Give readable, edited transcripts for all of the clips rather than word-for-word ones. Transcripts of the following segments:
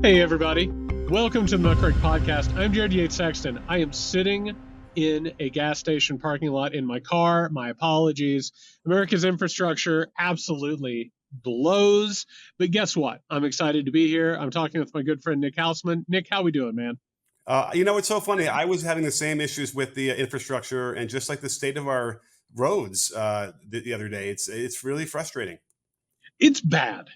Hey, everybody. Welcome to the Muckrake Podcast. I'm Yates Sexton. I am sitting in a gas station parking lot in my car. My apologies. America's infrastructure absolutely blows. But guess what? I'm excited to be here. I'm talking with my good friend, Nick Hauselman. Nick, how we doing, man? It's so funny. I was having the same issues with the infrastructure and just like the state of our roads the other day. It's really frustrating. It's bad.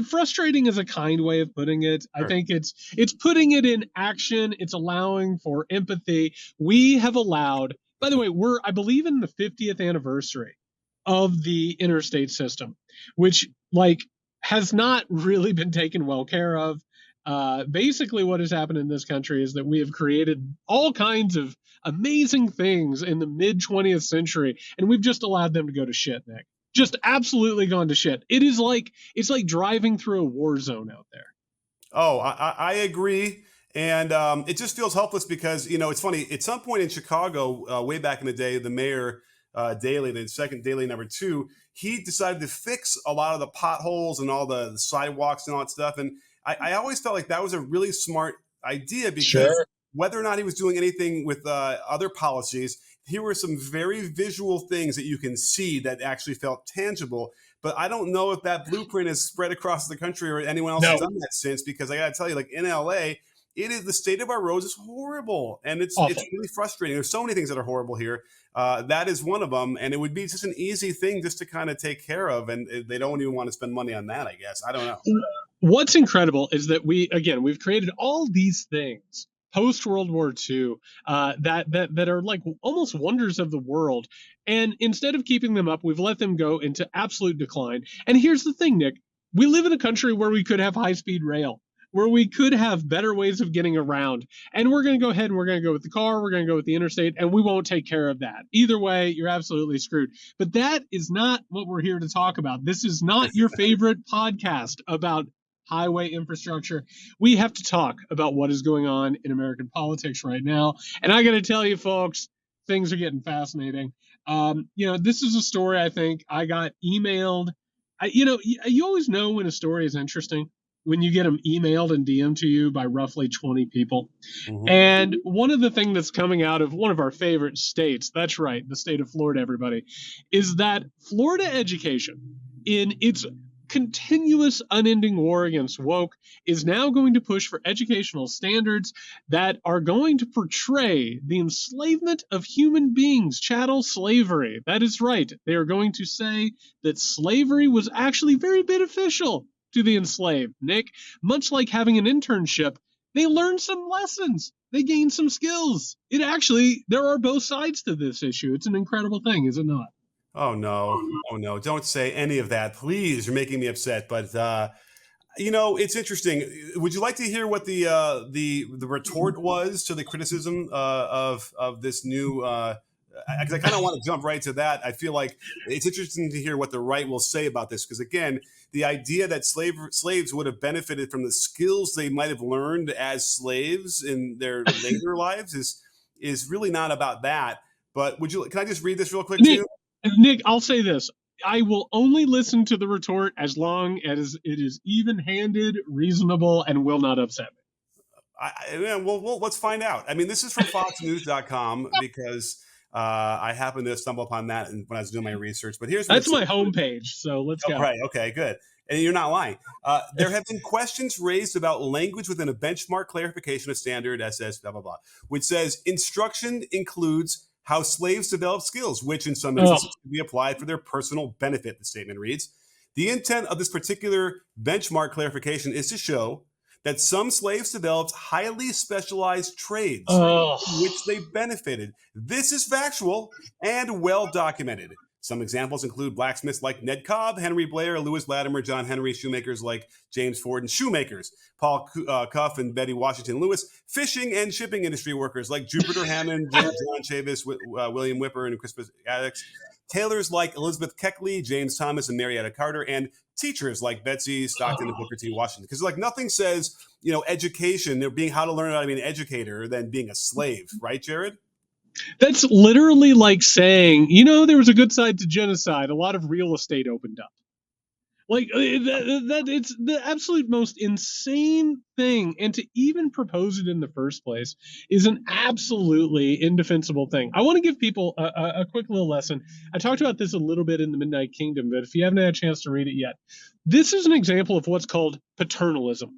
Frustrating is a kind way of putting it. I Sure. think it's putting it in action. It's allowing for empathy. We have allowed, by the way, I believe in the 50th anniversary of the interstate system, which has not really been taken well care of. Basically what has happened in this country is that we have created all kinds of amazing things in the mid 20th century, and we've just allowed them to go to shit, Nick. Just absolutely gone to shit. It's like driving through a war zone out there. Oh, I agree. And it just feels helpless because, it's funny. At some point in Chicago, way back in the day, the mayor, Daley, the second Daley #2, he decided to fix a lot of the potholes and all the sidewalks and all that stuff. And I always felt like that was a really smart idea because Sure. whether or not he was doing anything with other policies, here were some very visual things that you can see that actually felt tangible. But I don't know if that blueprint is spread across the country or anyone else No. has done that since, because I got to tell you, like in LA, the state of our roads is horrible, and it's really frustrating. There's so many things that are horrible here. That is one of them, and it would be just an easy thing just to kind of take care of, and they don't even want to spend money on that. I guess I don't know. What's incredible is that we've created all these things post World War II that are like almost wonders of the world, and instead of keeping them up, we've let them go into absolute decline. And here's the thing, Nick: we live in a country where we could have high-speed rail, where we could have better ways of getting around, and we're going to go ahead and we're going to go with the car, we're going to go with the interstate, and we won't take care of that. Either way, you're absolutely screwed. But that is not what we're here to talk about. This is not your favorite podcast about highway infrastructure. We have to talk about what is going on in American politics right now. And I got to tell you, folks, things are getting fascinating. This is a story I think I got emailed. You always know when a story is interesting when you get them emailed and DM'd to you by roughly 20 people. Mm-hmm. And one of the things that's coming out of one of our favorite states, that's right, the state of Florida, everybody, is that Florida education, in its continuous unending war against woke, is now going to push for educational standards that are going to portray the enslavement of human beings, chattel slavery. That is right. They are going to say that slavery was actually very beneficial to the enslaved, Nick. Much like having an internship, they learn some lessons. They gain some skills. There are both sides to this issue. It's an incredible thing, is it not? Oh no! Oh no! Don't say any of that, please. You're making me upset. But it's interesting. Would you like to hear what the retort was to the criticism of this new? Because I kind of want to jump right to that. I feel like it's interesting to hear what the right will say about this, because again, the idea that slaves would have benefited from the skills they might have learned as slaves in their later lives is really not about that. But can I just read this real quick, too? Nick, I'll say this. I will only listen to the retort as long as it is even-handed, reasonable, and will not upset me. Well, let's find out. I mean, this is from FoxNews.com because I happened to stumble upon that when I was doing my research. But that's my homepage, so let's go. Right. Okay, good. And you're not lying. There have been questions raised about language within a benchmark clarification of standard SS, blah, blah, blah, which says instruction includes how slaves develop skills, which in some instances can be applied for their personal benefit, the statement reads. The intent of this particular benchmark clarification is to show that some slaves developed highly specialized trades in which they benefited. This is factual and well documented. Some examples include blacksmiths like Ned Cobb, Henry Blair, Lewis Latimer, John Henry, shoemakers like James Ford, and shoemakers, Paul Cuff and Betty Washington Lewis, fishing and shipping industry workers like Jupiter Hammond, John Chavis, William Whipper, and Crispus Attucks, tailors like Elizabeth Keckley, James Thomas, and Marietta Carter, and teachers like Betsy Stockton and Booker T. Washington. Because nothing says, education, being how to learn how to be an educator than being a slave, right, Jared? That's literally like saying, there was a good side to genocide. A lot of real estate opened up. Like that it's the absolute most insane thing, and to even propose it in the first place is an absolutely indefensible thing. I want to give people a quick little lesson. I talked about this a little bit in the Midnight Kingdom, but if you haven't had a chance to read it yet, this is an example of what's called paternalism.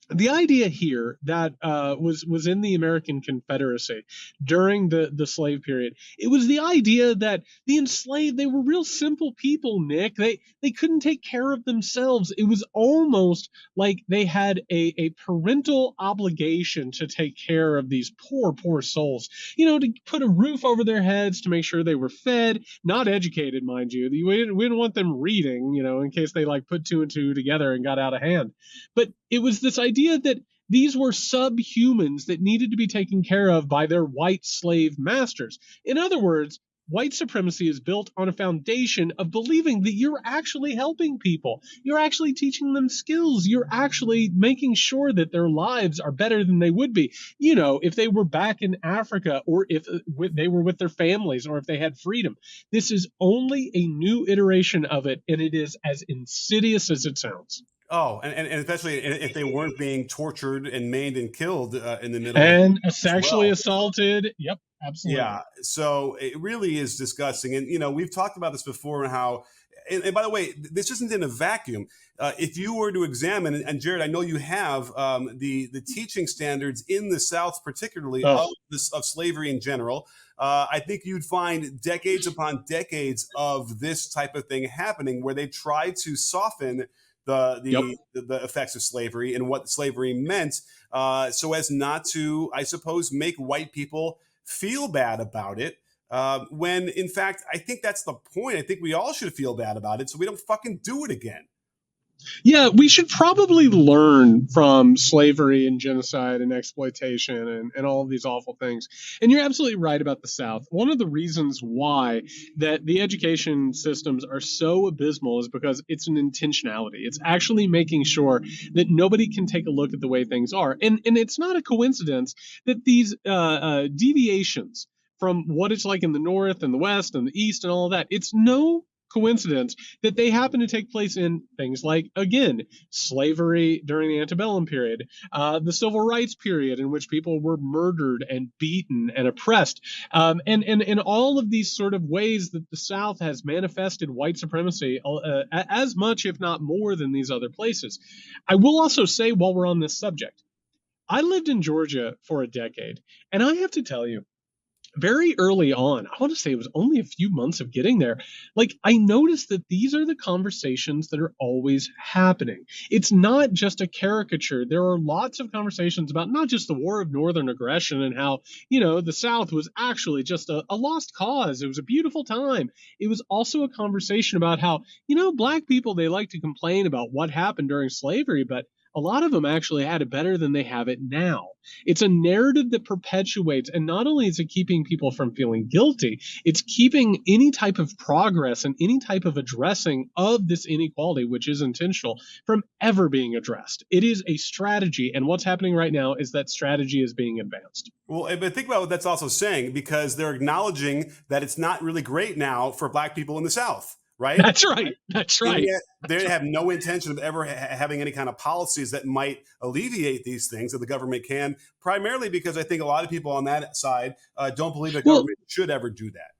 The idea here that was in the American Confederacy during the slave period. It was the idea that the enslaved, they were real simple people, Nick. They couldn't take care of themselves. It was almost like they had a parental obligation to take care of these poor souls. To put a roof over their heads, to make sure they were fed, not educated, mind you. We didn't want them reading, in case they like put two and two together and got out of hand. But it was this idea that these were subhumans that needed to be taken care of by their white slave masters. In other words, white supremacy is built on a foundation of believing that you're actually helping people. You're actually teaching them skills. You're actually making sure that their lives are better than they would be. If they were back in Africa, or if they were with their families, or if they had freedom. This is only a new iteration of it, and it is as insidious as it sounds. Oh, and especially if they weren't being tortured and maimed and killed in the middle of And as sexually well. assaulted. Yep, absolutely. Yeah, so it really is disgusting, and we've talked about this before and how. And by the way, this isn't in a vacuum. If you were to examine, and Jared, I know you have the teaching standards in the South, particularly Oh, of slavery in general. I think you'd find decades upon decades of this type of thing happening, where they try to soften yep. the effects of slavery and what slavery meant, so as not to, I suppose, make white people feel bad about it. When in fact, I think that's the point. I think we all should feel bad about it so we don't fucking do it again. Yeah, we should probably learn from slavery and genocide and exploitation and all of these awful things. And you're absolutely right about the South. One of the reasons why that the education systems are so abysmal is because it's an intentionality. It's actually making sure that nobody can take a look at the way things are. And it's not a coincidence that these deviations from what it's like in the North and the West and the East and all of that, it's no coincidence that they happen to take place in things like, again, slavery during the antebellum period, the civil rights period in which people were murdered and beaten and oppressed, and all of these sort of ways that the South has manifested white supremacy as much, if not more, than these other places. I will also say, while we're on this subject, I lived in Georgia for a decade, and I have to tell you, very early on, I want to say it was only a few months of getting there, like I noticed that these are the conversations that are always happening. It's not just a caricature. There are lots of conversations about not just the war of northern aggression and how, the South was actually just a lost cause. It was a beautiful time. It was also a conversation about how, black people, they like to complain about what happened during slavery, but a lot of them actually had it better than they have it now. It's a narrative that perpetuates, and not only is it keeping people from feeling guilty, it's keeping any type of progress and any type of addressing of this inequality, which is intentional, from ever being addressed. It is a strategy, and what's happening right now is that strategy is being advanced. Well, but think about what that's also saying, because they're acknowledging that it's not really great now for black people in the South, right? That's right. That's And right. yet they have no intention of ever having any kind of policies that might alleviate these things that the government can, primarily because I think a lot of people on that side don't believe the Well, government should ever do that.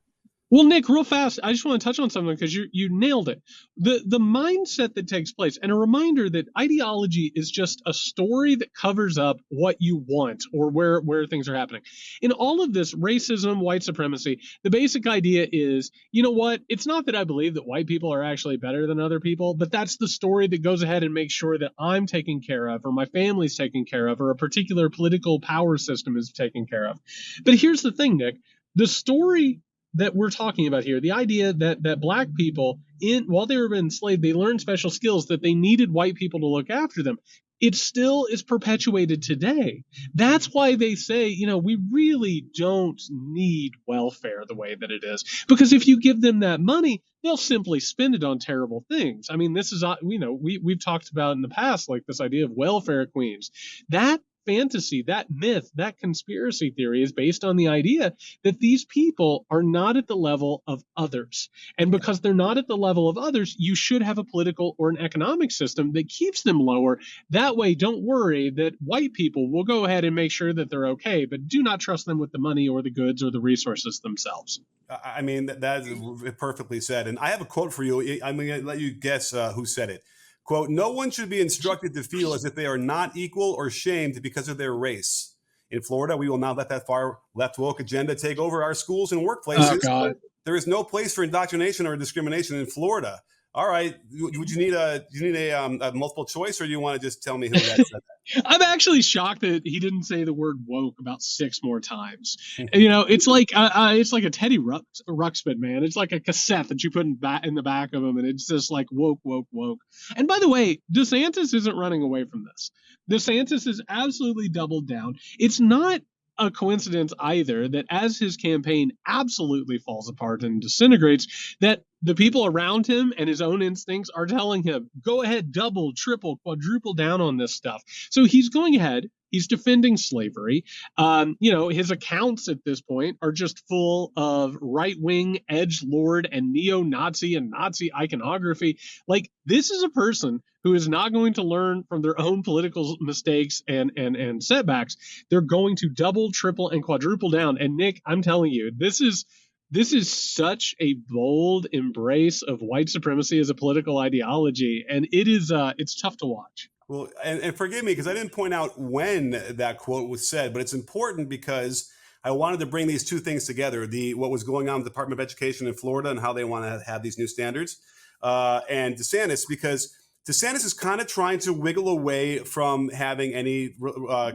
Well, Nick, real fast, I just want to touch on something because you nailed it. The mindset that takes place, and a reminder that ideology is just a story that covers up what you want or where things are happening. In all of this racism, white supremacy, the basic idea is, you know what? It's not that I believe that white people are actually better than other people, but that's the story that goes ahead and makes sure that I'm taken care of, or my family's taken care of, or a particular political power system is taken care of. But here's the thing, Nick. The story that we're talking about here, the idea that black people, while they were enslaved, they learned special skills that they needed white people to look after them. It still is perpetuated today. That's why they say, we really don't need welfare the way that it is. Because if you give them that money, they'll simply spend it on terrible things. I mean, this is, we've talked about in the past, like this idea of welfare queens. That fantasy, that myth, that conspiracy theory is based on the idea that these people are not at the level of others. And because they're not at the level of others, you should have a political or an economic system that keeps them lower. That way, don't worry that white people will go ahead and make sure that they're okay, but do not trust them with the money or the goods or the resources themselves. I mean, that is perfectly said. And I have a quote for you. I'm going to let you guess who said it. Quote, no one should be instructed to feel as if they are not equal or shamed because of their race. In Florida, we will not let that far left woke agenda take over our schools and workplaces. Oh, God. There is no place for indoctrination or discrimination in Florida. All right. Would you need a multiple choice, or do you want to just tell me who that said that? I'm actually shocked that he didn't say the word woke about 6 more times. You know, it's like a Teddy Ruxpin, man. It's like a cassette that you put in the back of him, and it's just like woke, woke, woke. And by the way, DeSantis isn't running away from this. DeSantis has absolutely doubled down. It's not a coincidence either that as his campaign absolutely falls apart and disintegrates, that the people around him and his own instincts are telling him, go ahead, double, triple, quadruple down on this stuff. So he's going ahead. He's defending slavery. His accounts at this point are just full of right-wing edgelord and neo-Nazi and Nazi iconography. Like, this is a person who is not going to learn from their own political mistakes and setbacks. They're going to double, triple, and quadruple down. And Nick, I'm telling you, this is such a bold embrace of white supremacy as a political ideology, and it's tough to watch. Well, and forgive me because I didn't point out when that quote was said, but it's important because I wanted to bring these two things together: what was going on with the Department of Education in Florida and how they want to have these new standards, and DeSantis, because DeSantis is kind of trying to wiggle away from having any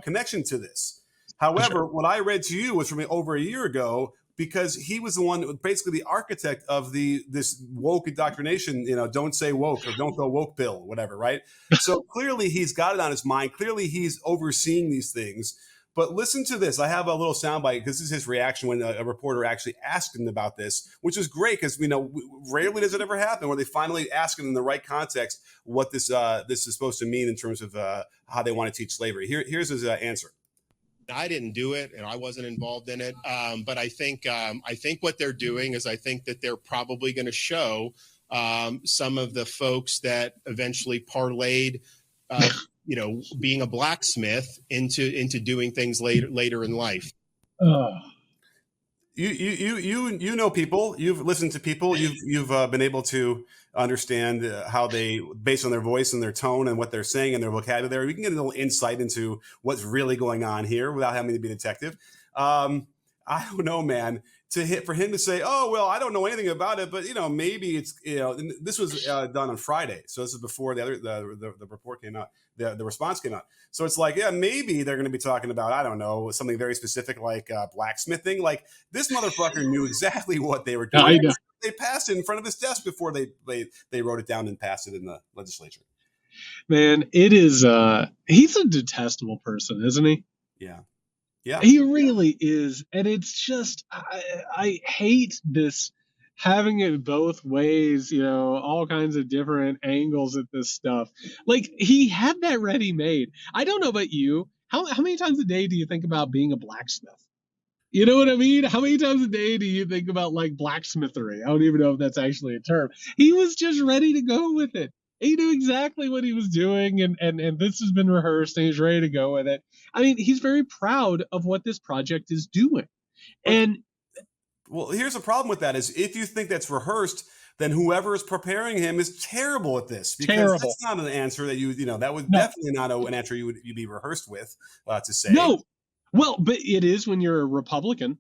connection to this. However, what I read to you was from over a year ago, because he was the one, basically the architect of this woke indoctrination, don't say woke or don't go woke bill, whatever, right? So clearly he's got it on his mind. Clearly he's overseeing these things. But listen to this. I have a little soundbite because this is his reaction when a reporter actually asked him about this, which is great because rarely does it ever happen where they finally ask him in the right context what this is supposed to mean in terms of how they want to teach slavery. Here's his answer. I didn't do it, and I wasn't involved in it. But I think what they're doing is I think that they're probably going to show some of the folks that eventually parlayed, being a blacksmith into doing things later in life. You know people. You've listened to people. You've been able to understand how they, based on their voice and their tone and what they're saying and their vocabulary, we can get a little insight into what's really going on here without having to be a detective. I don't know, man. For him to say, "Oh well, I don't know anything about it," but maybe it's this was done on Friday, so this is before the report came out, the response came out. So it's like, yeah, maybe they're going to be talking about, I don't know, something very specific like blacksmithing. Like, this motherfucker knew exactly what they were doing. I know. They passed it in front of his desk before they wrote it down and passed it in the legislature. Man, it is. He's a detestable person, isn't he? Yeah. Yeah, he really is. And it's just, I hate this, having it both ways, all kinds of different angles at this stuff. Like, he had that ready made. I don't know about you. How many times a day do you think about being a blacksmith? You know what I mean? How many times a day do you think about, like, blacksmithery? I don't even know if that's actually a term. He was just ready to go with it. He knew exactly what he was doing, and this has been rehearsed, and he's ready to go with it. I mean, he's very proud of what this project is doing. And well, here's the problem with that is if you think that's rehearsed, then whoever is preparing him is terrible at this. Because that's not an answer that that was definitely not an answer you'd be rehearsed with to say. No. Well, but it is when you're a Republican.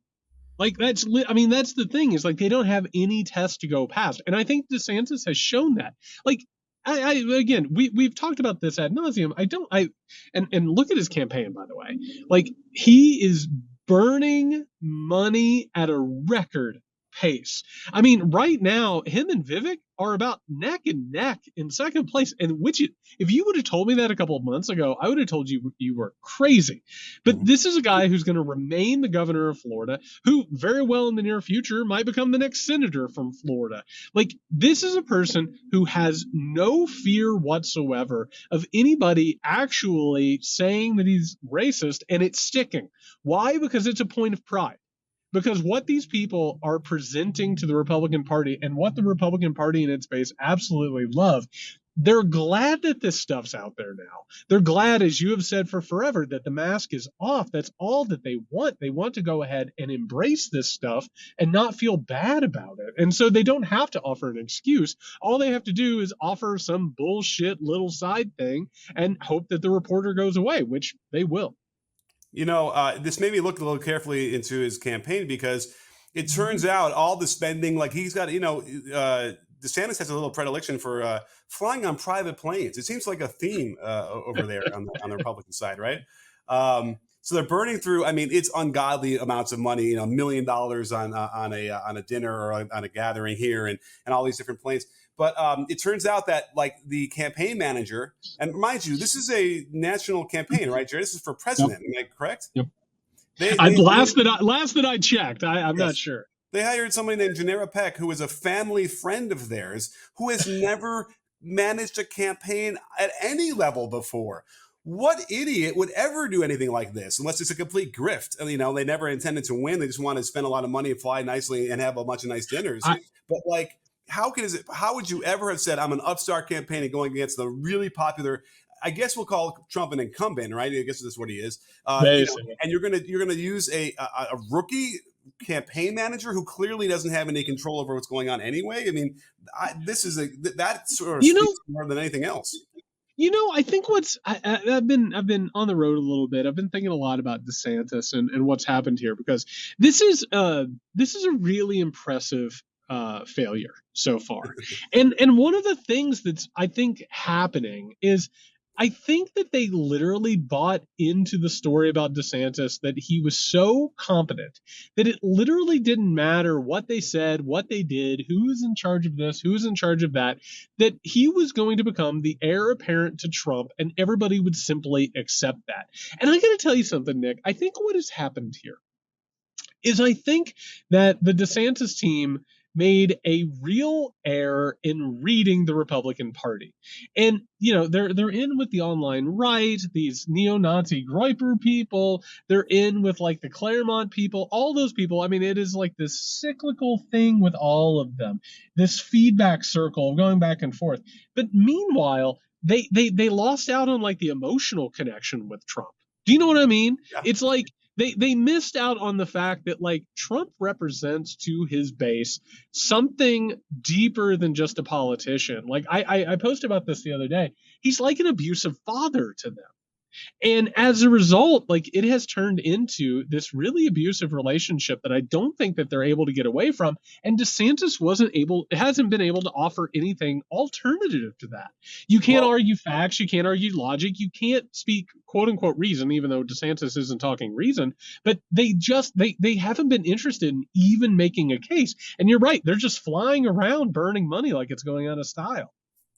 Like, that's the thing, is like they don't have any test to go past. And I think DeSantis has shown that. Like, again, we've talked about this ad nauseum. And look at his campaign, by the way. Like, he is burning money at a record pace. I mean, right now, him and Vivek are about neck and neck in second place. And if you would have told me that a couple of months ago, I would have told you you were crazy. But this is a guy who's going to remain the governor of Florida, who very well in the near future might become the next senator from Florida. Like, this is a person who has no fear whatsoever of anybody actually saying that he's racist, and it's sticking. Why? Because it's a point of pride. Because what these people are presenting to the Republican Party and what the Republican Party and its base absolutely love, they're glad that this stuff's out there now. They're glad, as you have said for forever, that the mask is off. That's all that they want. They want to go ahead and embrace this stuff and not feel bad about it. And so they don't have to offer an excuse. All they have to do is offer some bullshit little side thing and hope that the reporter goes away, which they will. You know, this made me look a little carefully into his campaign because it turns out all the spending, like he's got, DeSantis has a little predilection for flying on private planes. It seems like a theme over there on the Republican side, right? So they're burning through. I mean, it's ungodly amounts of money. $1 million on a dinner or on a gathering here, and all these different planes. But it turns out that like the campaign manager, and mind you, this is a national campaign, right, Jerry? This is for president. Yep. Am I correct? Yep. Last that I checked, I'm not sure. They hired somebody named Janera Peck, who is a family friend of theirs, who has never managed a campaign at any level before. What idiot would ever do anything like this unless it's a complete grift? They never intended to win. They just want to spend a lot of money and fly nicely and have a bunch of nice dinners. But like, how would you ever have said, I'm an upstart campaign and going against the really popular, I guess we'll call Trump an incumbent, right? I guess that's what he is. And you're gonna use a rookie campaign manager who clearly doesn't have any control over what's going on anyway. I mean, that sort of speaks more than anything else. I think I've been on the road a little bit. I've been thinking a lot about DeSantis and what's happened here, because this is a really impressive failure so far. And one of the things that's, I think, happening is I think that they literally bought into the story about DeSantis, that he was so competent that it literally didn't matter what they said, what they did, who was in charge of this, who was in charge of that he was going to become the heir apparent to Trump, and everybody would simply accept that. And I got to tell you something, Nick. I think what has happened here is I think that the DeSantis team made a real error in reading the Republican Party. And, they're in with the online right, these neo-Nazi Groyper people, they're in with like the Claremont people, all those people. I mean, it is like this cyclical thing with all of them, this feedback circle going back and forth. But meanwhile, they lost out on like the emotional connection with Trump. Do you know what I mean? Yeah. It's like, They missed out on the fact that like Trump represents to his base something deeper than just a politician. Like I posted about this the other day. He's like an abusive father to them. And as a result, like it has turned into this really abusive relationship that I don't think that they're able to get away from. And DeSantis hasn't been able to offer anything alternative to that. You can't argue facts. You can't argue logic. You can't speak quote unquote reason, even though DeSantis isn't talking reason. But they haven't been interested in even making a case. And you're right. They're just flying around burning money like it's going out of style.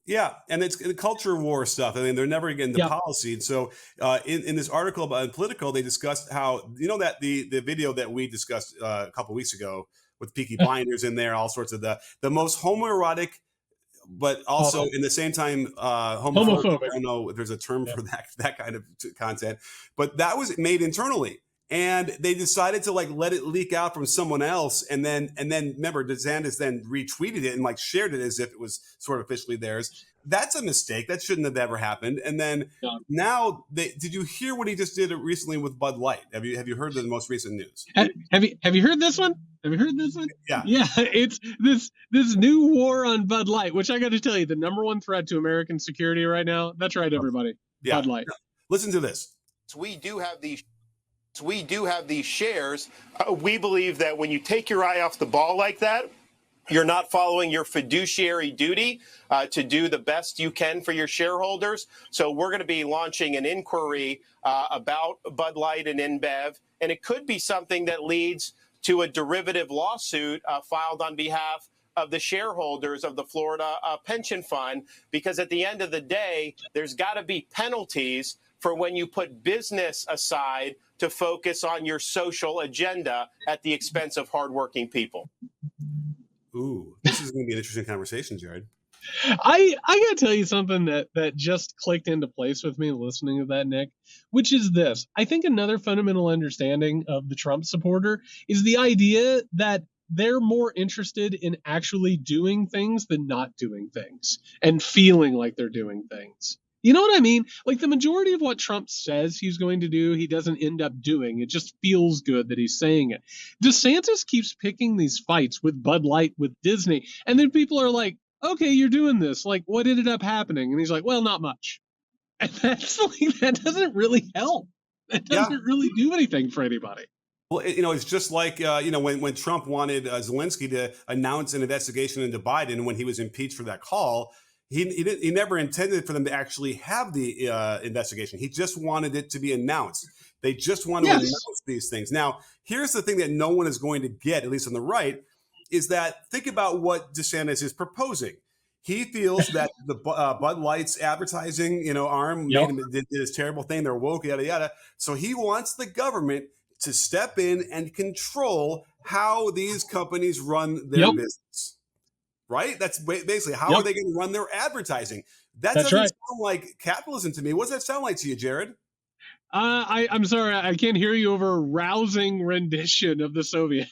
Yeah, and it's the culture war stuff. I mean, they're never getting the policy. And so in this article about Politico, they discussed how, that the video that we discussed a couple of weeks ago with Peaky Blinders in there, all sorts of the most homoerotic, but also in the same time homophobic. I don't know if there's a term for that kind of content, but that was made internally. And they decided to like let it leak out from someone else, and then remember DeSantis then retweeted it and like shared it as if it was sort of officially theirs. That's a mistake. That shouldn't have ever happened. And then now, did you hear what he just did recently with Bud Light? Have you heard the most recent news? Have you heard this one? Have you heard this one? Yeah. It's this new war on Bud Light, which I got to tell you, the number one threat to American security right now. That's right, everybody. Bud Light. Listen to this. We do have these shares. We believe that when you take your eye off the ball like that, you're not following your fiduciary duty to do the best you can for your shareholders. So we're going to be launching an inquiry about Bud Light and InBev, and it could be something that leads to a derivative lawsuit filed on behalf of the shareholders of the Florida pension fund, because at the end of the day, there's got to be penalties for when you put business aside to focus on your social agenda at the expense of hardworking people. Ooh, this is going to be an interesting conversation, Jared. I gotta tell you something that just clicked into place with me listening to that, Nick, which is this. I think another fundamental understanding of the Trump supporter is the idea that they're more interested in actually doing things than not doing things and feeling like they're doing things. You know what I mean? Like the majority of what Trump says he's going to do, he doesn't end up doing. It just feels good that he's saying it. DeSantis keeps picking these fights with Bud Light, with Disney, and then people are like, okay, you're doing this. Like, what ended up happening? And he's like, well, not much. And that's like, that doesn't really help. That doesn't really do anything for anybody. Well, it's just like, when Trump wanted Zelensky to announce an investigation into Biden when he was impeached for that call, he never intended for them to actually have the investigation. He just wanted it to be announced. They just want to announce these things. Now, here's the thing that no one is going to get, at least on the right, is that think about what DeSantis is proposing. He feels that the Bud Light's advertising, arm did this terrible thing. They're woke, yada, yada. So he wants the government to step in and control how these companies run their business. Right? That's basically how are they going to run their advertising? That doesn't sound like capitalism to me. What does that sound like to you, Jared? I'm sorry, I can't hear you over a rousing rendition of the Soviet.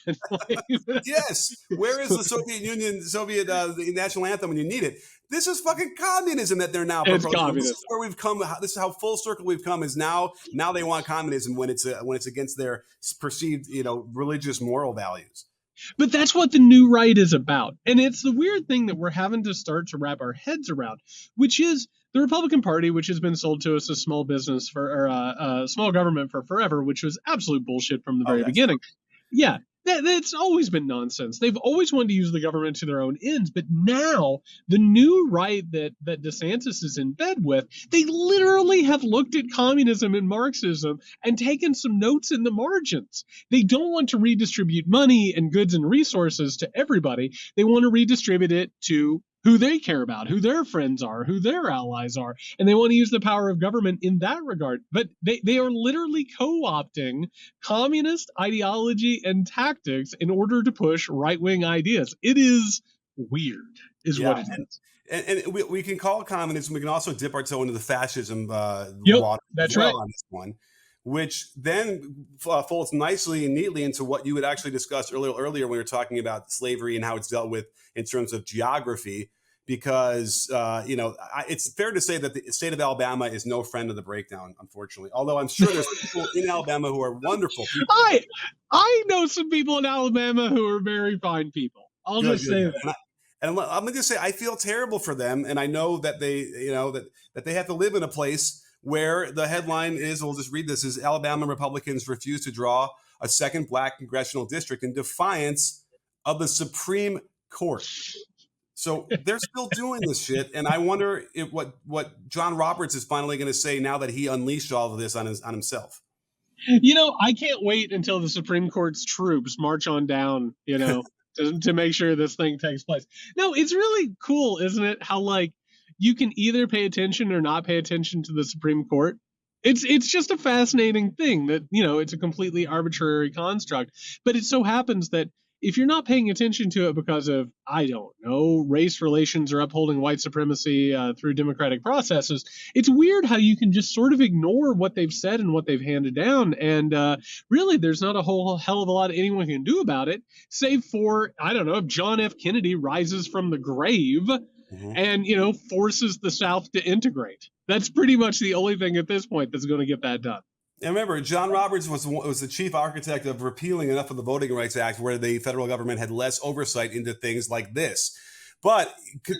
Yes. Where is the Soviet Union, the national anthem when you need it? This is fucking communism that they're now proposing. It's communism. This is where we've come. This is how full circle we've come. Is now they want communism when it's against their perceived religious moral values. But that's what the new right is about. And it's the weird thing that we're having to start to wrap our heads around, which is the Republican Party, which has been sold to us as small business small government for forever, which was absolute bullshit from the very beginning. Yeah, it's always been nonsense. They've always wanted to use the government to their own ends. But now the new right that DeSantis is in bed with, they literally have looked at communism and Marxism and taken some notes in the margins. They don't want to redistribute money and goods and resources to everybody. They want to redistribute it to who they care about, who their friends are, who their allies are, and they want to use the power of government in that regard. But they are literally co-opting communist ideology and tactics in order to push right-wing ideas. It is weird, what it is. And we can call it communism. We can also dip our toe into the fascism water that's right on this one, which then folds nicely and neatly into what you had actually discussed earlier when we were talking about slavery and how it's dealt with in terms of geography. Because, it's fair to say that the state of Alabama is no friend of the breakdown, unfortunately. Although I'm sure there's people in Alabama who are wonderful people. I know some people in Alabama who are very fine people. I'll just say that. And I'm going to just say I feel terrible for them. And I know that they, that they have to live in a place where the headline is, we'll just read this, is Alabama Republicans refuse to draw a second black congressional district in defiance of the Supreme Court. So they're still doing this shit, and I wonder what John Roberts is finally going to say now that he unleashed all of this on himself. I can't wait until the Supreme Court's troops march on down, to make sure this thing takes place. No, it's really cool, isn't it? How you can either pay attention or not pay attention to the Supreme Court. It's just a fascinating thing that, it's a completely arbitrary construct, but it so happens that if you're not paying attention to it because of, I don't know, race relations or upholding white supremacy through democratic processes, it's weird how you can just sort of ignore what they've said and what they've handed down. And really, there's not a whole hell of a lot anyone can do about it, save for, I don't know, if John F. Kennedy rises from the grave and, forces the South to integrate. That's pretty much the only thing at this point that's going to get that done. And remember, John Roberts was the chief architect of repealing enough of the Voting Rights Act where the federal government had less oversight into things like this. But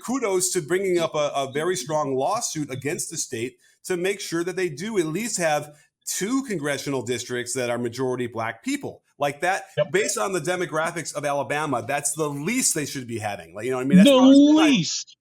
kudos to bringing up a very strong lawsuit against the state to make sure that they do at least have 2 congressional districts that are majority black people. Like that, based on the demographics of Alabama, that's the least they should be having. That's the least.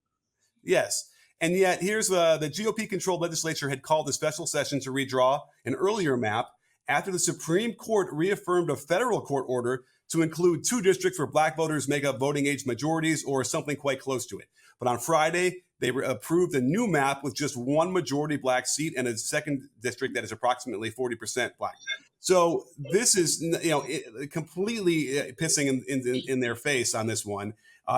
Yes. And yet, here's the GOP-controlled legislature had called a special session to redraw an earlier map, after the Supreme Court reaffirmed a federal court order to include 2 districts where black voters make up voting age majorities or something quite close to it. But on Friday, they approved a new map with just 1 majority black seat and a second district that is approximately 40% black. So this is, completely pissing in their face on this one.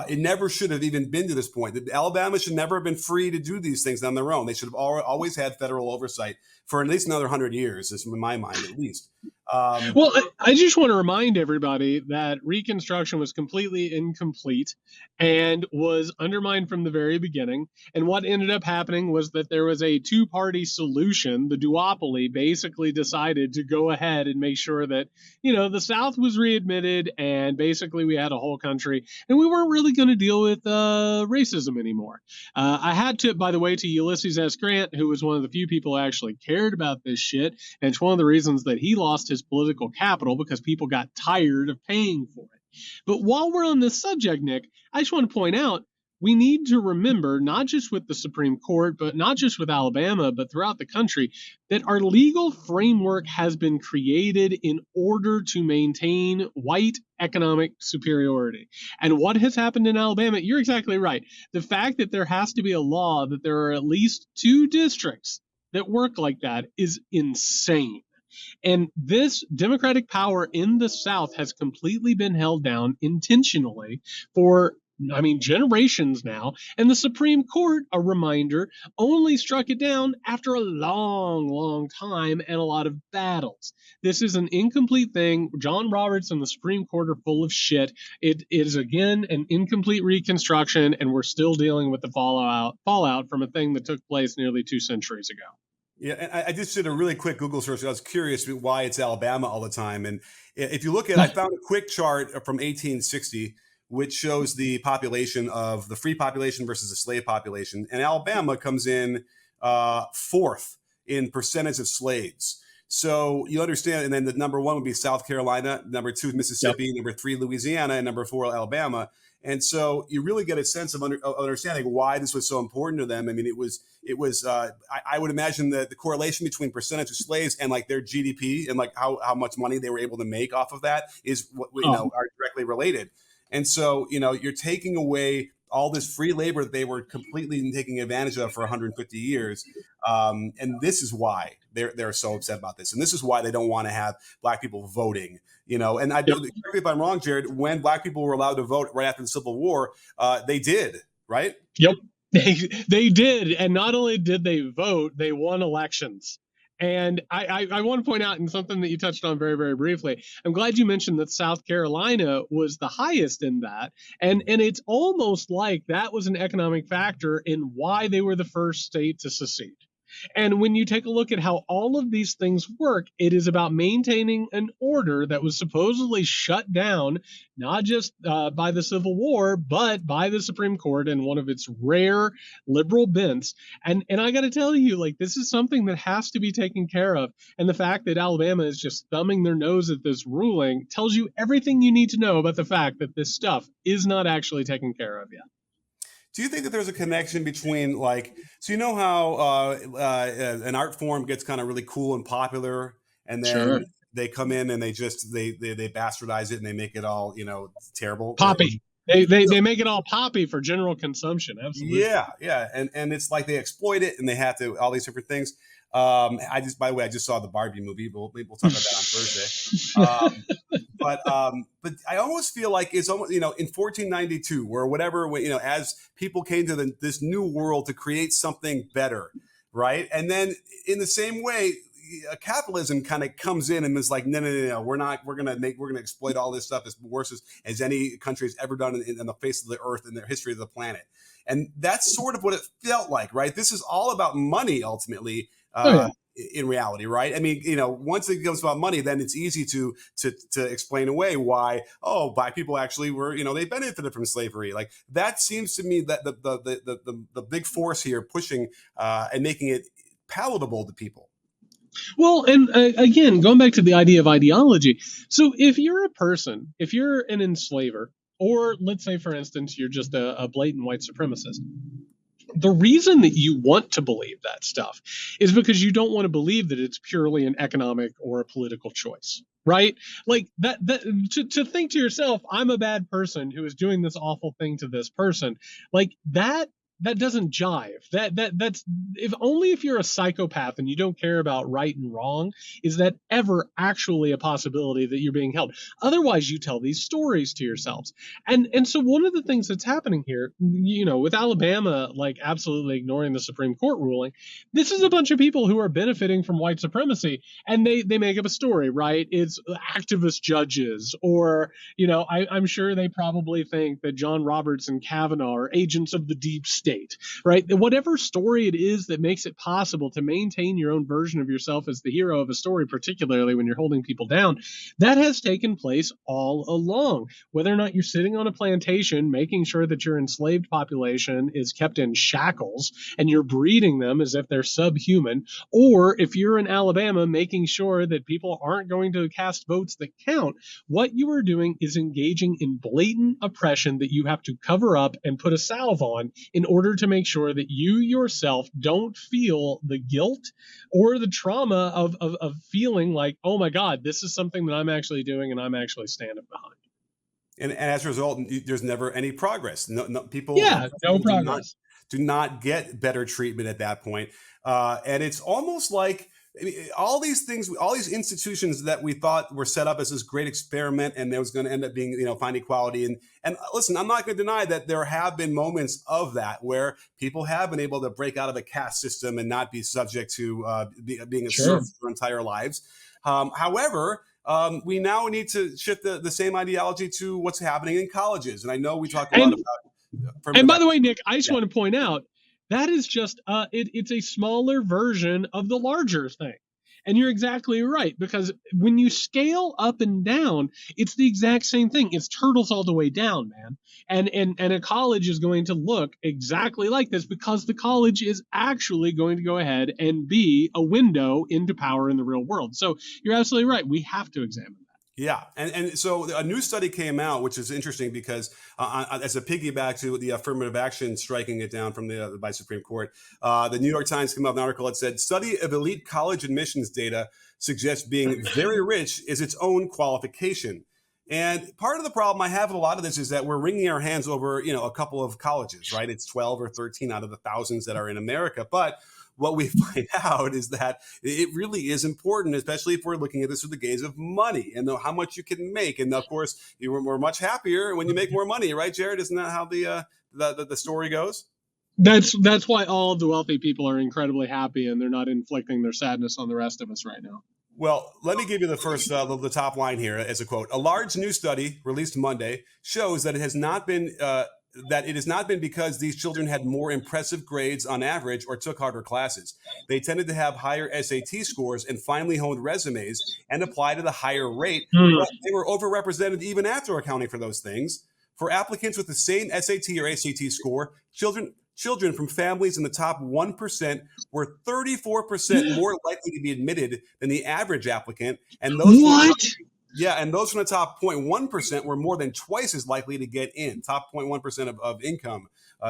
It never should have even been to this point. Alabama should never have been free to do these things on their own. They should have always had federal oversight for at least another 100 years, in my mind, at least. Well, I just want to remind everybody that Reconstruction was completely incomplete and was undermined from the very beginning. And what ended up happening was that there was a 2-party solution. The duopoly basically decided to go ahead and make sure that, the South was readmitted and basically we had a whole country and we weren't really going to deal with racism anymore. I had to, by the way, to Ulysses S. Grant, who was one of the few people who actually cared about this shit. And it's one of the reasons that he lost his political capital, because people got tired of paying for it. But while we're on this subject, Nick, I just want to point out, we need to remember, not just with the Supreme Court, but not just with Alabama, but throughout the country, that our legal framework has been created in order to maintain white economic superiority. And what has happened in Alabama, you're exactly right. The fact that there has to be a law that there are at least 2 districts that work like that is insane. And this Democratic power in the South has completely been held down intentionally for, generations now. And the Supreme Court, a reminder, only struck it down after a long, long time and a lot of battles. This is an incomplete thing. John Roberts and the Supreme Court are full of shit. It is, again, an incomplete reconstruction, and we're still dealing with the fallout from a thing that took place nearly 2 centuries ago. Yeah, and I just did a really quick Google search. I was curious why it's Alabama all the time. And if you look at, I found a quick chart from 1860, which shows the population of the free population versus the slave population. And Alabama comes in 4th in percentage of slaves. So you understand, and then the number 1 would be South Carolina, number 2 is Mississippi, number 3 Louisiana, and number 4 Alabama. And so you really get a sense of understanding why this was so important to them. I mean, it was. I would imagine that the correlation between percentage of slaves and like their GDP and like how much money they were able to make off of that is what are directly related. And so you're taking away all this free labor that they were completely taking advantage of for 150 years. And this is why they're so upset about this. And this is why they don't want to have black people voting. And correct me if I'm wrong, Jared, when black people were allowed to vote right after the Civil War, they did, right? Yep, they did. And not only did they vote, they won elections. And I want to point out, in something that you touched on very, very briefly, I'm glad you mentioned that South Carolina was the highest in that. And it's almost like that was an economic factor in why they were the first state to secede. And when you take a look at how all of these things work, it is about maintaining an order that was supposedly shut down, not just by the Civil War, but by the Supreme Court and one of its rare liberal bents. And I got to tell you, like, this is something that has to be taken care of. And the fact that Alabama is just thumbing their nose at this ruling tells you everything you need to know about the fact that this stuff is not actually taken care of yet. Do you think that there's a connection between, so you know how an art form gets kind of really cool and popular, and then they come in and they bastardize it and they make it all terrible, poppy. They make it all poppy for general consumption. Absolutely. Yeah, and it's like they exploit it and they have to all these different things. By the way, I just saw the Barbie movie. We'll talk about that on Thursday. But I almost feel like it's almost, in 1492 or whatever, as people came to this new world to create something better, right? And then in the same way, capitalism kind of comes in and is like, no, we're gonna exploit all this stuff as worse as any country has ever done in the face of the earth in their history of the planet. And that's sort of what it felt like, right? This is all about money ultimately. In reality, right? I mean, once it becomes about money, then it's easy to explain away why, black people actually were, they benefited from slavery. Like, that seems to me that the big force here pushing and making it palatable to people. Well, and again, going back to the idea of ideology. So if you're an enslaver, or let's say, for instance, you're just a blatant white supremacist, The reason that you want to believe that stuff is because you don't want to believe that it's purely an economic or a political choice, right? Like that to think to yourself, I'm a bad person who is doing this awful thing to this person, like that doesn't jive. That's if only if you're a psychopath and you don't care about right and wrong is that ever actually a possibility that you're being held. Otherwise, you tell these stories to yourselves. And so one of the things that's happening here, with Alabama like absolutely ignoring the Supreme Court ruling, this is a bunch of people who are benefiting from white supremacy, and they make up a story, right? It's activist judges, or I'm sure they probably think that John Roberts and Kavanaugh are agents of the deep state, right? Whatever story it is that makes it possible to maintain your own version of yourself as the hero of a story, particularly when you're holding people down, that has taken place all along. Whether or not you're sitting on a plantation making sure that your enslaved population is kept in shackles and you're breeding them as if they're subhuman, or if you're in Alabama making sure that people aren't going to cast votes that count, what you are doing is engaging in blatant oppression that you have to cover up and put a salve on in order to make sure that you yourself don't feel the guilt or the trauma of feeling like, oh my God, this is something that I'm actually doing and I'm actually standing behind. And as a result, there's never any progress. People, Yeah, no people progress. do not get better treatment at that point. And it's almost like all these things, all these institutions that we thought were set up as this great experiment, and there was going to end up being, find equality. And listen, I'm not going to deny that there have been moments of that where people have been able to break out of a caste system and not be subject to being a serf for their entire lives. However, we now need to shift the same ideology to what's happening in colleges. And I know we talk a lot about. And by the way, Nick, I just want to point out that is just it's a smaller version of the larger thing. And you're exactly right, because when you scale up and down, it's the exact same thing. It's turtles all the way down, man. And a college is going to look exactly like this because the college is actually going to go ahead and be a window into power in the real world. So you're absolutely right. We have to examine that. Yeah. And so a new study came out, which is interesting because as a piggyback to the affirmative action striking it down from by Supreme Court, the New York Times came out with an article that said, study of elite college admissions data suggests being very rich is its own qualification. And part of the problem I have with a lot of this is that we're wringing our hands over, a couple of colleges, right? It's 12 or 13 out of the thousands that are in America. But what we find out is that it really is important, especially if we're looking at this through the gaze of money and how much you can make. And of course, we're much happier when you make more money, right, Jared? Isn't that how the story goes? That's why all of the wealthy people are incredibly happy and they're not inflicting their sadness on the rest of us right now. Well, let me give you the first, the top line here as a quote. A large new study released Monday shows that it has not been because these children had more impressive grades on average or took harder classes. They tended to have higher SAT scores and finely honed resumes and applied at a higher rate. But they were overrepresented even after accounting for those things. For applicants with the same SAT or ACT score, children from families in the top 1% were 34% more likely to be admitted than the average applicant. And those and those from the top 0.1% were more than twice as likely to get in, top 0.1% of income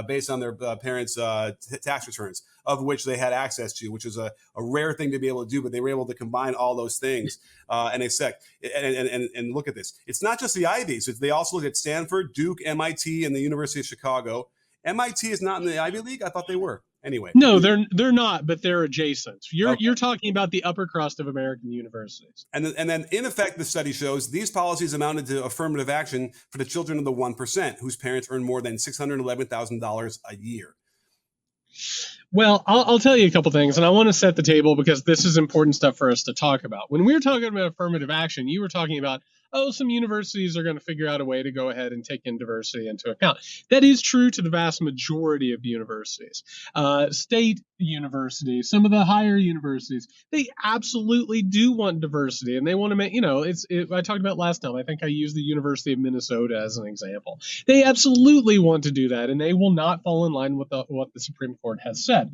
based on their parents' tax returns, of which they had access to, which is a rare thing to be able to do. But they were able to combine all those things and look at this. It's not just the Ivies. They also look at Stanford, Duke, MIT, and the University of Chicago. MIT is not in the Ivy League? I thought they were. Anyway. No, they're not, but they're adjacent. You're talking about the upper crust of American universities. And then, in effect, the study shows these policies amounted to affirmative action for the children of the 1%, whose parents earn more than $611,000 a year. Well, I'll tell you a couple things, and I want to set the table because this is important stuff for us to talk about. When we were talking about affirmative action, you were talking about, some universities are going to figure out a way to go ahead and take in diversity into account. That is true to the vast majority of universities. State universities, some of the higher universities, they absolutely do want diversity, and they want to make, I talked about last time, I think I used the University of Minnesota as an example. They absolutely want to do that, and they will not fall in line with what the Supreme Court has said.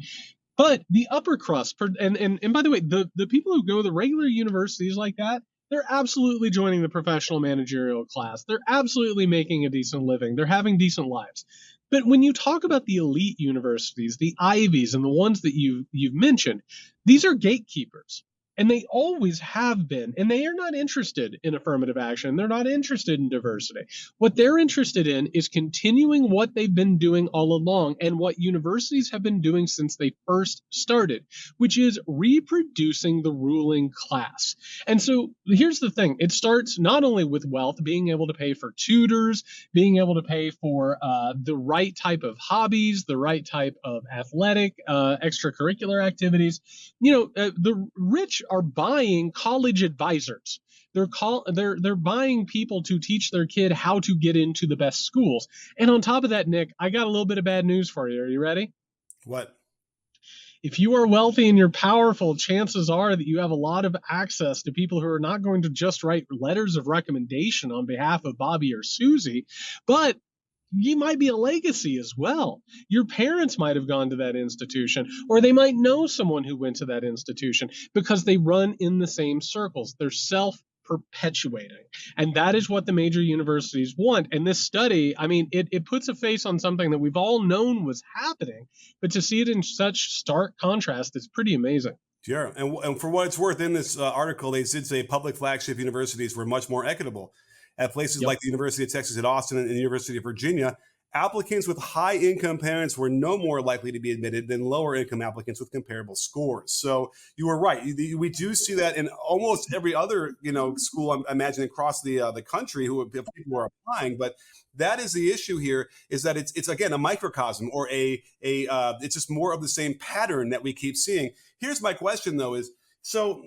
But the upper crust, and by the way, the people who go to the regular universities like that, they're absolutely joining the professional managerial class. They're absolutely making a decent living. They're having decent lives. But when you talk about the elite universities, the Ivies, and the ones that you've mentioned, these are gatekeepers. And they always have been. And they are not interested in affirmative action. They're not interested in diversity. What they're interested in is continuing what they've been doing all along and what universities have been doing since they first started, which is reproducing the ruling class. And so here's the thing. It starts not only with wealth, being able to pay for tutors, being able to pay for the right type of hobbies, the right type of athletic, extracurricular activities. The rich are buying college advisors. They're buying people to teach their kid how to get into the best schools. And on top of that, Nick, I got a little bit of bad news for you. Are you ready? What? If you are wealthy and you're powerful, chances are that you have a lot of access to people who are not going to just write letters of recommendation on behalf of Bobby or Susie, but you might be a legacy as well. Your parents might have gone to that institution, or they might know someone who went to that institution because they run in the same circles. They're self-perpetuating. And that is what the major universities want. And this study, I mean, it puts a face on something that we've all known was happening, but to see it in such stark contrast is pretty amazing. Sure. And for what it's worth, in this article, they did say public flagship universities were much more equitable. At places like the University of Texas at Austin and the University of Virginia, applicants with high-income parents were no more likely to be admitted than lower-income applicants with comparable scores. So you were right. We do see that in almost every other, school, I'm imagining, across the country people who are applying. But that is the issue here: is that it's again a microcosm, or it's just more of the same pattern that we keep seeing. Here's my question, though: is so,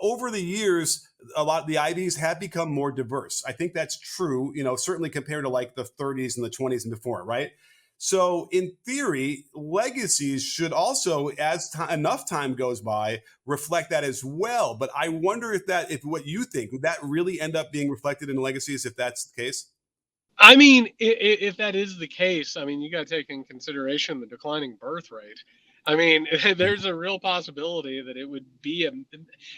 over the years, a lot of the Ivies have become more diverse. I think that's true, certainly compared to like the 30s and the 20s and before, right? So in theory, legacies should also, as enough time goes by, reflect that as well. But I wonder if what you think, would that really end up being reflected in legacies if that's the case? I mean, if that is the case, I mean, you got to take in consideration the declining birth rate. I mean, there's a real possibility that it would be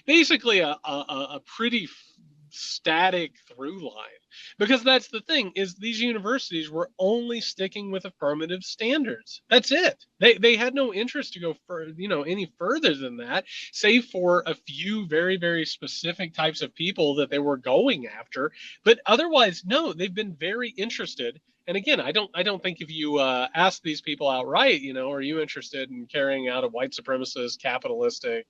basically a pretty static through line, because that's the thing, is these universities were only sticking with affirmative standards. That's it. They had no interest to go any further than that, save for a few very, very specific types of people that they were going after. But otherwise, no, they've been very interested. And again, I don't think if you ask these people outright, are you interested in carrying out a white supremacist, capitalistic,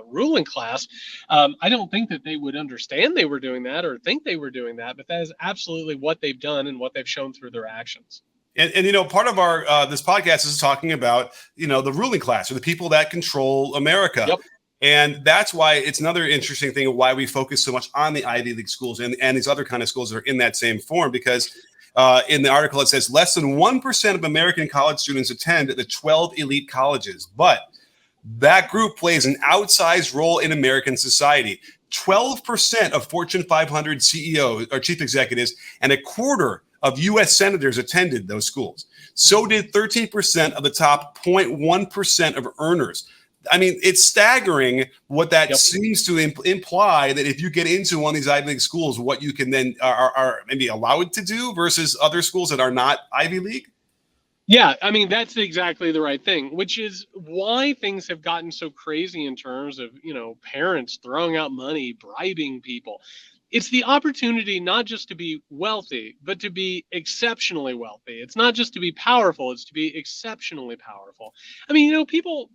ruling class? I don't think that they would understand they were doing that or think they were doing that, but that is absolutely what they've done and what they've shown through their actions. And part of our this podcast is talking about the ruling class, or the people that control America. Yep. And that's why it's another interesting thing of why we focus so much on the Ivy League schools and these other kind of schools that are in that same form, because in the article, it says less than 1% of American college students attend the 12 elite colleges, but that group plays an outsized role in American society. 12% of Fortune 500 CEOs or chief executives and a quarter of U.S. senators attended those schools. So did 13% of the top 0.1% of earners. I mean, it's staggering what that seems to imply, that if you get into one of these Ivy League schools, what you can then are maybe allowed to do versus other schools that are not Ivy League. Yeah, I mean, that's exactly the right thing, which is why things have gotten so crazy in terms of, parents throwing out money, bribing people. It's the opportunity not just to be wealthy, but to be exceptionally wealthy. It's not just to be powerful, it's to be exceptionally powerful. I mean, people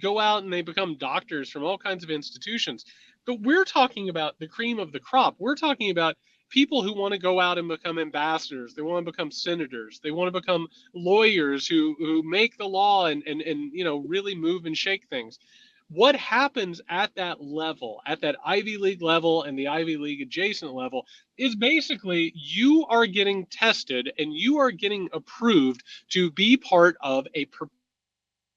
go out and they become doctors from all kinds of institutions, but we're talking about the cream of the crop. We're talking about people who want to go out and become ambassadors. They want to become senators. They want to become lawyers who make the law and really move and shake things. What happens at that level, at that Ivy League level and the Ivy League adjacent level, is basically you are getting tested and you are getting approved to be part of a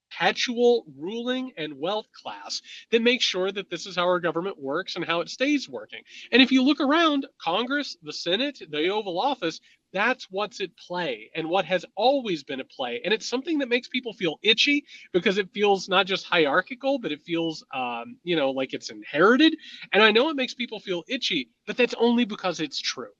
perpetual ruling and wealth class that makes sure that this is how our government works and how it stays working. And if you look around, Congress, the Senate, the Oval Office, that's what's at play and what has always been at play. And it's something that makes people feel itchy because it feels not just hierarchical, but it feels, like it's inherited. And I know it makes people feel itchy, but that's only because it's true.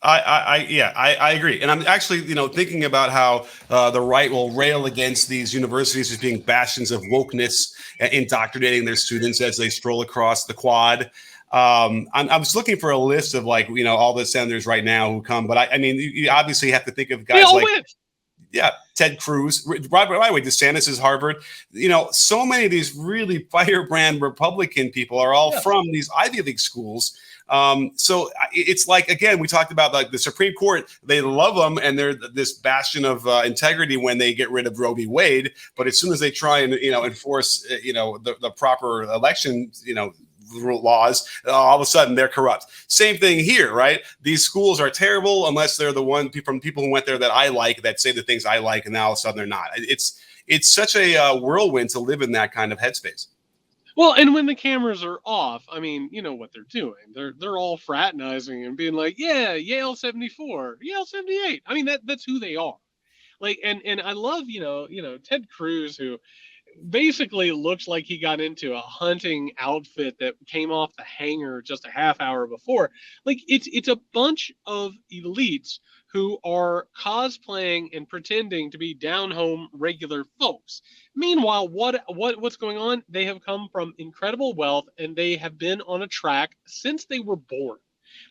I agree. And I'm actually, thinking about how the right will rail against these universities as being bastions of wokeness, indoctrinating their students as they stroll across the quad. I'm just looking for a list of all the senators right now who come. But I mean, you obviously have to think of They guys all like, went. yeah, Ted Cruz. By the way, DeSantis is Harvard. So many of these really firebrand Republican people are all from these Ivy League schools. So it's like, again, we talked about like the Supreme Court. They love them, and they're this bastion of integrity when they get rid of Roe v. Wade. But as soon as they try and enforce the proper election laws, all of a sudden they're corrupt. Same thing here, right? These schools are terrible unless they're the one from people who went there that I like, that say the things I like, and now all of a sudden they're not. It's such a whirlwind to live in that kind of headspace. Well, and when the cameras are off, I mean, you know what they're doing. They're all fraternizing and being like, yeah, Yale 74, Yale 78. I mean, that's who they are. Like, and I love, Ted Cruz, who basically looks like he got into a hunting outfit that came off the hanger just a half hour before. Like, it's a bunch of elites who are cosplaying and pretending to be down home regular folks. Meanwhile, what's going on? They have come from incredible wealth, and they have been on a track since they were born.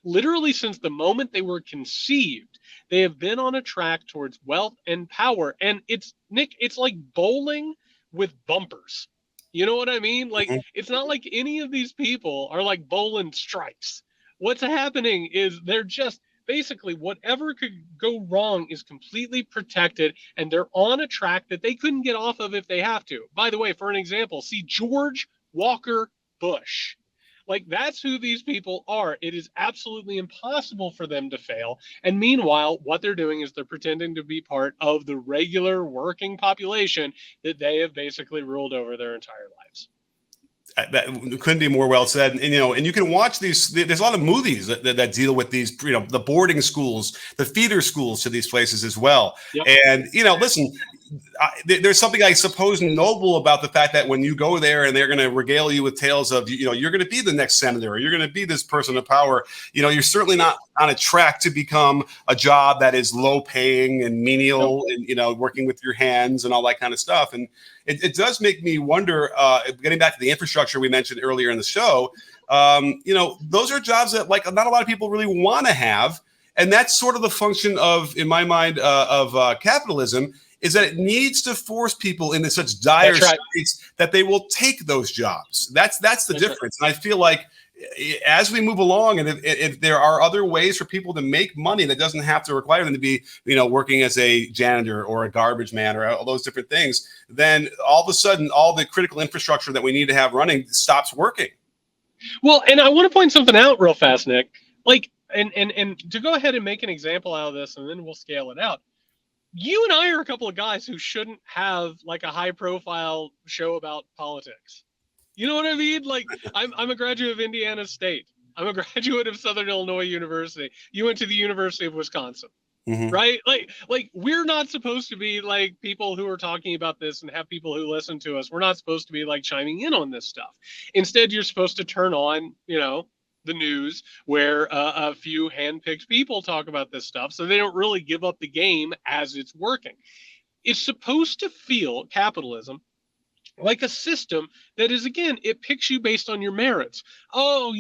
Literally since the moment they were conceived, they have been on a track towards wealth and power. And it's Nick, it's like bowling with bumpers. You know what I mean? Like, it's not like any of these people are like bowling strikes. What's happening is they're just basically whatever could go wrong is completely protected, and they're on a track that they couldn't get off of if they have to. By the way, for an example, see George Walker Bush. Like, that's who these people are. It is absolutely impossible for them to fail. And meanwhile, what they're doing is they're pretending to be part of the regular working population that they have basically ruled over their entire lives. That couldn't be more well said. And and you can watch these. There's a lot of movies that deal with these, the boarding schools, the feeder schools to these places as well. Yep. And listen, there's something I suppose noble about the fact that when you go there and they're going to regale you with tales of you're going to be the next senator, or you're going to be this person of power. You're certainly not on a track to become a job that is low paying and menial, and working with your hands and all that kind of stuff. And it does make me wonder, getting back to the infrastructure we mentioned earlier in the show, those are jobs that not a lot of people really want to have. And that's sort of the function of, in my mind, of capitalism, is that it needs to force people into such dire straits that they will take those jobs. That's the difference. Right. And I feel like as we move along, and if there are other ways for people to make money that doesn't have to require them to be, working as a janitor or a garbage man or all those different things, then all of a sudden, all the critical infrastructure that we need to have running stops working. Well, and I want to point something out real fast, Nick. Like, and to go ahead and make an example out of this, and then we'll scale it out. You and I are a couple of guys who shouldn't have like a high profile show about politics. You know what I mean? Like, I'm a graduate of Indiana State. I'm a graduate of Southern Illinois University. You went to the University of Wisconsin, right? Like we're not supposed to be like people who are talking about this and have people who listen to us. We're not supposed to be like chiming in on this stuff. Instead, you're supposed to turn on, the news where a few handpicked people talk about this stuff, so they don't really give up the game as it's working. It's supposed to feel, capitalism, like a system that is, again, it picks you based on your merits. Oh,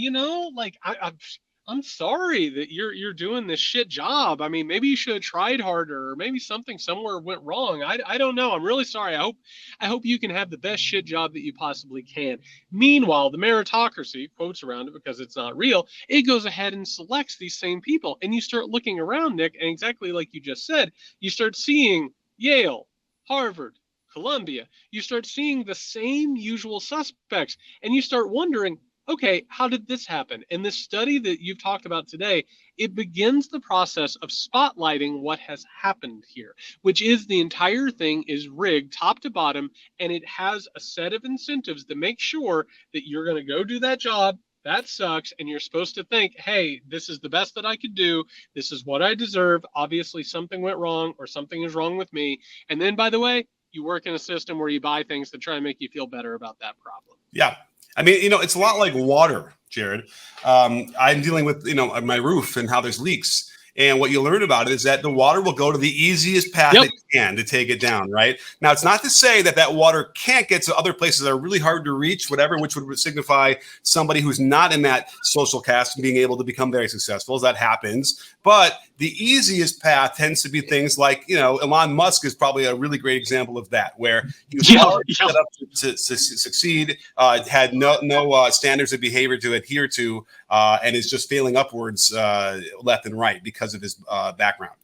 I'm sorry that you're doing this shit job. I mean, maybe you should have tried harder, or maybe something somewhere went wrong. I don't know. I'm really sorry. I hope you can have the best shit job that you possibly can. Meanwhile, the meritocracy, quotes around it because it's not real, it goes ahead and selects these same people. And you start looking around, Nick, and exactly like you just said, you start seeing Yale, Harvard, Columbia. You start seeing the same usual suspects, and you start wondering, okay, how did this happen? And this study that you've talked about today, it begins the process of spotlighting what has happened here, which is the entire thing is rigged top to bottom, and it has a set of incentives to make sure that you're going to go do that job. That sucks. And you're supposed to think, hey, this is the best that I could do. This is what I deserve. Obviously, something went wrong, or something is wrong with me. And then, by the way, you work in a system where you buy things to try and make you feel better about that problem. Yeah. I mean, it's a lot like water, Jared. I'm dealing with, my roof and how there's leaks. And what you learn about it is that the water will go to the easiest path it can to take it down, right? Now, it's not to say that that water can't get to other places that are really hard to reach, whatever, which would signify somebody who's not in that social caste being able to become very successful, as that happens. But the easiest path tends to be things like, Elon Musk is probably a really great example of that, where he was already set up to succeed, had no standards of behavior to adhere to, and is just failing upwards left and right because of his background.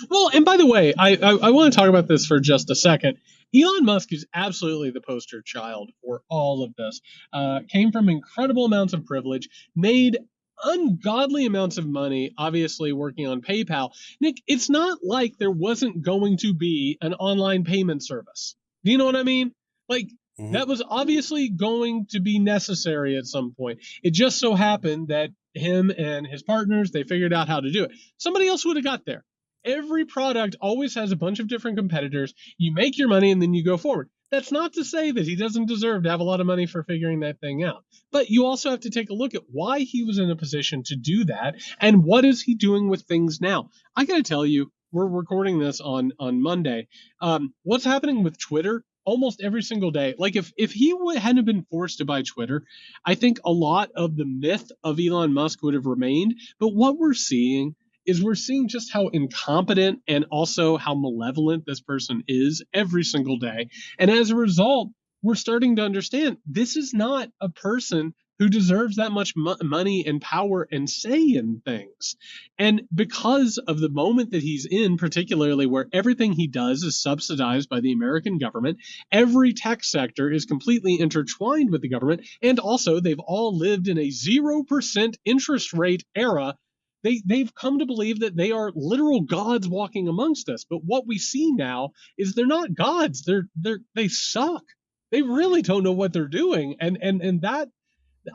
Well, and by the way, I want to talk about this for just a second. Elon Musk is absolutely the poster child for all of this. Came from incredible amounts of privilege, made ungodly amounts of money, obviously working on PayPal. Nick, it's not like there wasn't going to be an online payment service. Do you know what I mean? Like, that was obviously going to be necessary at some point. It just so happened that him and his partners, they figured out how to do it. Somebody else would have got there. Every product always has a bunch of different competitors. You make your money and then you go forward. That's not to say that he doesn't deserve to have a lot of money for figuring that thing out. But you also have to take a look at why he was in a position to do that and what is he doing with things now. I got to tell you, we're recording this on Monday. What's happening with Twitter almost every single day? Like if he hadn't been forced to buy Twitter, I think a lot of the myth of Elon Musk would have remained. But what we're seeing just how incompetent and also how malevolent this person is every single day. And as a result, we're starting to understand this is not a person who deserves that much money and power and say in things. And because of the moment that he's in, particularly where everything he does is subsidized by the American government, every tech sector is completely intertwined with the government. And also, they've all lived in a 0% interest rate era. They've come to believe that they are literal gods walking amongst us. But what we see now is they're not gods. They suck. They really don't know what they're doing. And that,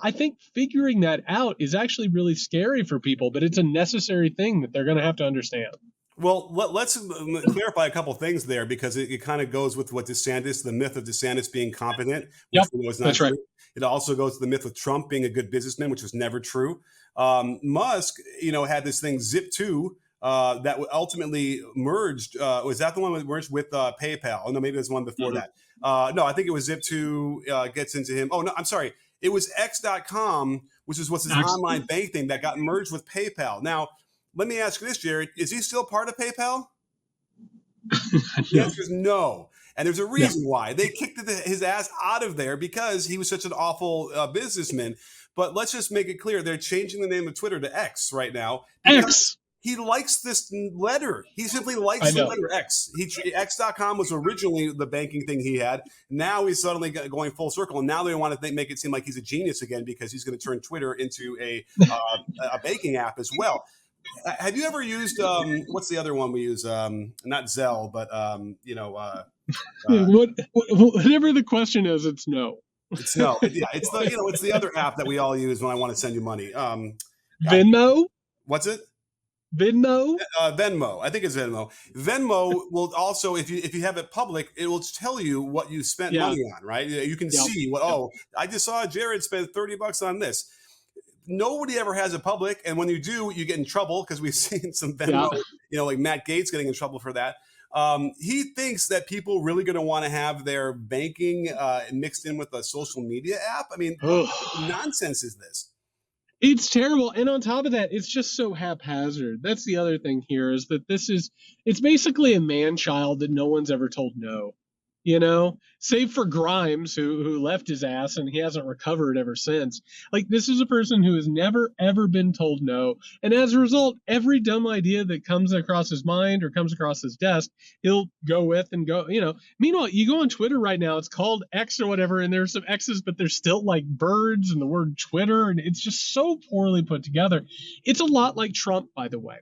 I think figuring that out is actually really scary for people, but it's a necessary thing that they're going to have to understand. Well, let's clarify a couple of things there, because it kind of goes with what the myth of DeSantis being competent, which was not true. Right. It also goes to the myth of Trump being a good businessman, which was never true. Musk, had this thing Zip2 that ultimately merged. Was that the one that merged with PayPal? Oh, no, maybe it was one before that. No, I think it was Zip2 gets into him. Oh, no, I'm sorry. It was X.com, which is what's his online bank thing that got merged with PayPal. Now, let me ask you this, Jared. Is he still part of PayPal? The answer is no. And there's a reason why. They kicked his ass out of there because he was such an awful businessman. But let's just make it clear. They're changing the name of Twitter to X right now. X. He likes this letter. He simply likes the letter X. X.com was originally the banking thing he had. Now he's suddenly going full circle. And now they want to make it seem like he's a genius again because he's going to turn Twitter into a banking app as well. Have you ever used what's the other one we use? Not Zelle, but whatever the question is, it's no. It's no. It's the it's the other app that we all use when I want to send you money. Venmo. What's it? Venmo. Venmo. I think it's Venmo. Venmo will also, if you have it public, it will tell you what you spent money on. Right? You can see what. Oh, I just saw Jared spend $30 on this. Nobody ever has it public, and when you do, you get in trouble because we've seen some Venmo, like Matt Gates getting in trouble for that. He thinks that people really going to want to have their banking mixed in with a social media app. I mean, what nonsense is this? It's terrible. And on top of that, it's just so haphazard. That's the other thing here is that it's basically a man-child that no one's ever told no. Save for Grimes, who left his ass and he hasn't recovered ever since. Like, this is a person who has never, ever been told no. And as a result, every dumb idea that comes across his mind or comes across his desk, he'll go with and go, Meanwhile, you go on Twitter right now, it's called X or whatever, and there's some X's, but there's still like birds and the word Twitter, and it's just so poorly put together. It's a lot like Trump, by the way.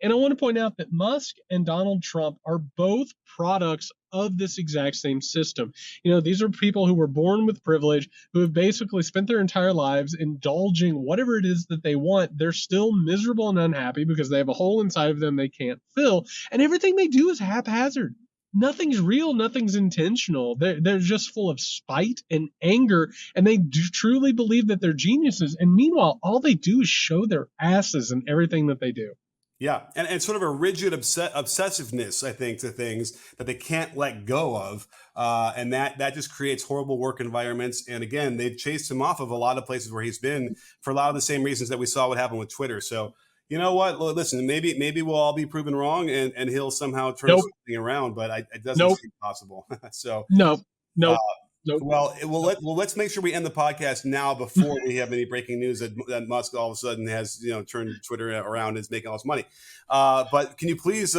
And I want to point out that Musk and Donald Trump are both products of this exact same system. These are people who were born with privilege, who have basically spent their entire lives indulging whatever it is that they want. They're still miserable and unhappy because they have a hole inside of them they can't fill. And everything they do is haphazard. Nothing's real. Nothing's intentional. They're just full of spite and anger, and they do truly believe that they're geniuses. And meanwhile, all they do is show their asses in everything that they do. Yeah, and sort of a rigid obsessiveness, I think, to things that they can't let go of, and that just creates horrible work environments. And again, they've chased him off of a lot of places where he's been for a lot of the same reasons that we saw what happened with Twitter. So you know what? Listen, maybe we'll all be proven wrong, and he'll somehow turn something around, but it doesn't seem possible. So no. Well, let's make sure we end the podcast now before we have any breaking news that Musk all of a sudden has turned Twitter around and is making all this money. But can you please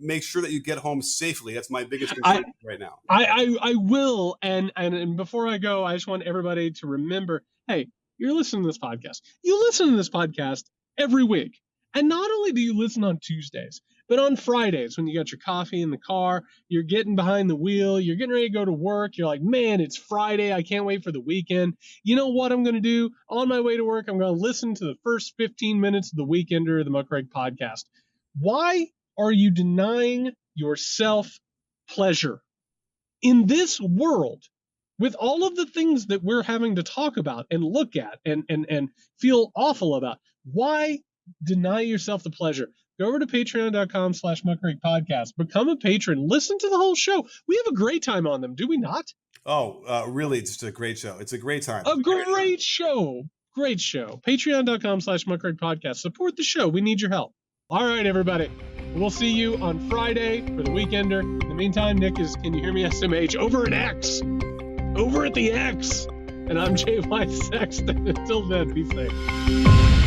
make sure that you get home safely? That's my biggest concern right now. I will, and before I go, I just want everybody to remember: hey, you're listening to this podcast. You listen to this podcast every week, and not only do you listen on Tuesdays, but on Fridays, when you got your coffee in the car, you're getting behind the wheel, you're getting ready to go to work, you're like, man, it's Friday, I can't wait for the weekend. You know what I'm going to do? On my way to work, I'm going to listen to the first 15 minutes of the Weekender of the Muckrake podcast. Why are you denying yourself pleasure? In this world, with all of the things that we're having to talk about and look at and feel awful about, why deny yourself the pleasure? Go over to patreon.com/muckrake podcast. Become a patron. Listen to the whole show. We have a great time on them, do we not? Oh, really? It's just a great show. It's a great time. A great show. Great show. Patreon.com/muckrake podcast. Support the show. We need your help. All right, everybody. We'll see you on Friday for the Weekender. In the meantime, Nick is Can You Hear Me SMH over at X. Over at the X. And I'm JY Sexton. Until then, be safe.